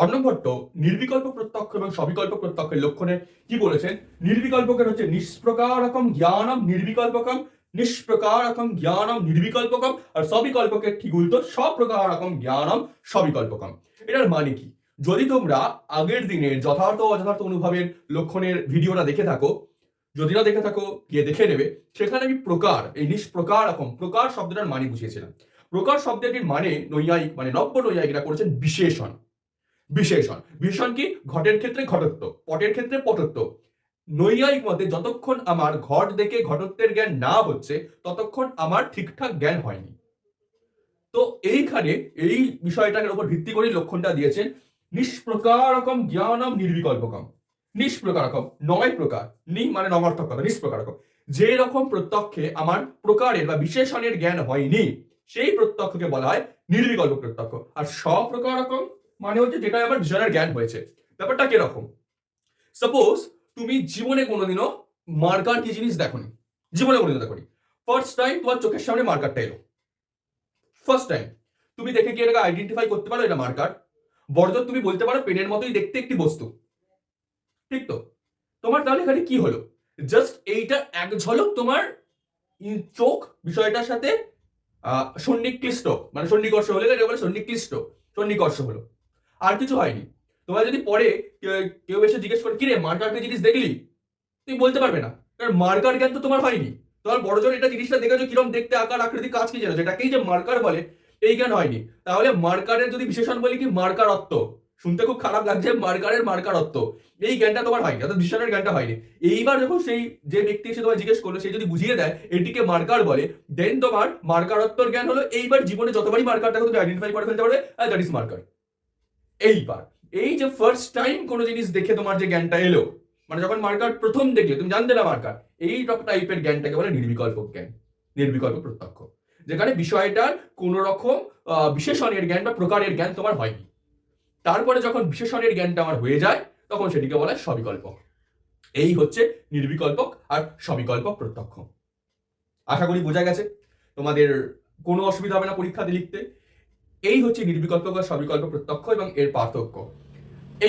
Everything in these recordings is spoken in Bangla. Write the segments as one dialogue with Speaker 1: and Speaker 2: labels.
Speaker 1: অর্ণব ভট্ট নির্বিকল্প প্রত্যক্ষ এবং সবিকল্প প্রত্যক্ষের লক্ষণে কি বলেছেন? নির্বিকল্পকের হচ্ছে নিষ্প্রকারকম জ্ঞানম নির্বিকল্পকম, নিষ্প্রকারকম জ্ঞানম নির্বিকল্পকম, আর সবিকল্পকের ঠিক উল্টো সপ্রকারকম জ্ঞানম সবিকল্পকম। এটার মানে কি? যদি তোমরা আগের দিনের যথার্থ অযথার্থ অনুভবের লক্ষণের ভিডিওটা দেখে থাকো, যদি না দেখে থাকো গিয়ে দেখে নেবে। সেখানে আমি প্রকার, এই নিষ্প্রকারকম, প্রকার শব্দটার মানে বুঝিয়েছিলাম। প্রকার শব্দটির মানে নৈয়ায়িক মানে নব্য নৈয়ায়িকরা করেছেন বিশেষণ। বিশেষণ কি? ঘটের ক্ষেত্রে ঘটত্ব, পটের ক্ষেত্রে পটত্ব। নৈয়ায়িক মতে যতক্ষণ আমার ঘট দেখে ঘটত্বের জ্ঞান না হচ্ছে ততক্ষণ আমার ঠিকঠাক জ্ঞান হয়নি। তো এইখানে এই বিষয়টার উপর ভিত্তি করে লক্ষণটা দিয়েছেন নিষ্প্রকারকম জ্ঞানম নির্বিকল্পকম। নিষ্প্রকারকম নয় প্রকার, নি মানে নবার্থক কথা, নিষ্প্রকারকম। যে রকম প্রত্যক্ষে আমার প্রকারের বা বিশেষণের জ্ঞান হয়নি সেই প্রত্যক্ষকে বলা হয় নির্বিকল্প প্রত্যক্ষ। আর সপ্রকারকম মানে হচ্ছে যেটা আমার বিশেষণের জ্ঞান হয়েছে। ব্যাপারটা কিরকম? সাপোজ তুমি জীবনে কোনোদিনও মার্কার কি জিনিস দেখোনি, জীবনে কোনোদিনও দেখোনি। ফার্স্ট টাইম তোমার চোখের সামনে মার্কারটা এলো, ফার্স্ট টাইম তুমি দেখে কি এটাকে আইডেন্টিফাই করতে পারো এটা মার্কার? বড়জোর তুমি বলতে পারো পেনের মতোই দেখতে একটি বস্তু, ঠিক তো? তোমার তাহলে এখানে কি হলো? জাস্ট এইটা এক ঝলক তোমার চোখ বিষয়টার সাথে সন্নিকৃষ্ট, মানে সন্নিকর্ষ হলে এটা বলে সন্নিকৃষ্ট, সন্নিকর্ষ হলো, আর কিছু হয়নি। তোমার যদি পরে কেউ এসে জিজ্ঞেস করে কিরে মার্কারকে জিনিস দেখলি, তুমি বলতে পারবে না, কারণ মার্কার জ্ঞান তো তোমার হয়নি। তোমার বড়জোর এটা জিনিসটা দেখেছো কিরকম দেখতে, আকার আকৃতি কাজ কি জানো, যেটাকেই যে মার্কার বলে এই জ্ঞান হয়নি। তাহলে মার্কারের যদি বিশেষণ বলি কি মার্কারত্ব, শুনতে খুব খারাপ লাগছে, মার্কারের মার্কারত্ব, এই জ্ঞানটা তোমার হয়নি, অর্থাৎ বিশেষণের জ্ঞানটা হয়নি। এইবার যখন সেই যে ব্যক্তি এসে তোমায় জিজ্ঞেস করলো সে যদি বুঝিয়ে দেয় এটিকে মার্কার বলে, দেন তোমার মার্কারত্বর জ্ঞান হলো। এইবার জীবনে যতবারই মার্কারটাকে তুমি আইডেন্টিফাই করে ফেলতে পারবে, দ্যাট ইজ মার্কার। এইবার এই যে ফার্স্ট টাইম কোনো জিনিস দেখে তোমার যে জ্ঞানটা এলো, মানে যখন মার্কার প্রথম দেখলে তুমি জানতে না মার্কার, এই টাইপের জ্ঞানটাকে বলে নির্বিকল্প জ্ঞান, নির্বিকল্প প্রত্যক্ষ। যেখানে বিষয়টার কোন রকম বিশেষণের জ্ঞান বা প্রকারের জ্ঞান তোমার হয়নি। তারপরে যখন বিশেষণের জ্ঞানটা আমার হয়ে যায় তখন সেটিকে বলা হয় সবিকল্পক। এই হচ্ছে নির্বিকল্পক আর সবিকল্পক প্রত্যক্ষ। আশা করি বোঝা গেছে, তোমাদের কোনো অসুবিধা হবে না পরীক্ষাতে লিখতে। এই হচ্ছে নির্বিকল্প বা সবিকল্প প্রত্যক্ষ এবং এর পার্থক্য।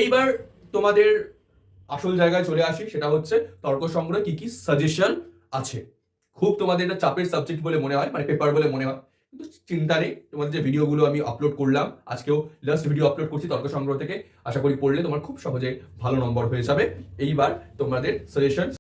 Speaker 1: এইবার তোমাদের আসল জায়গায় চলে আসি, সেটা হচ্ছে তর্ক সংগ্রহে কি কি সাজেশন আছে। খুব তোমাদের এটা চাপের সাবজেক্ট বলে মনে হয়, মানে পেপার বলে মনে হয়, কিন্তু চিন্তা নেই। তোমাদের যে ভিডিওগুলো আমি আপলোড করলাম, আজকেও লাস্ট ভিডিও আপলোড করছি তর্ক সংগ্রহ থেকে, আশা করি পড়লে তোমার খুব সহজে ভালো নম্বর হয়ে যাবে। এইবার তোমাদের সাজেশন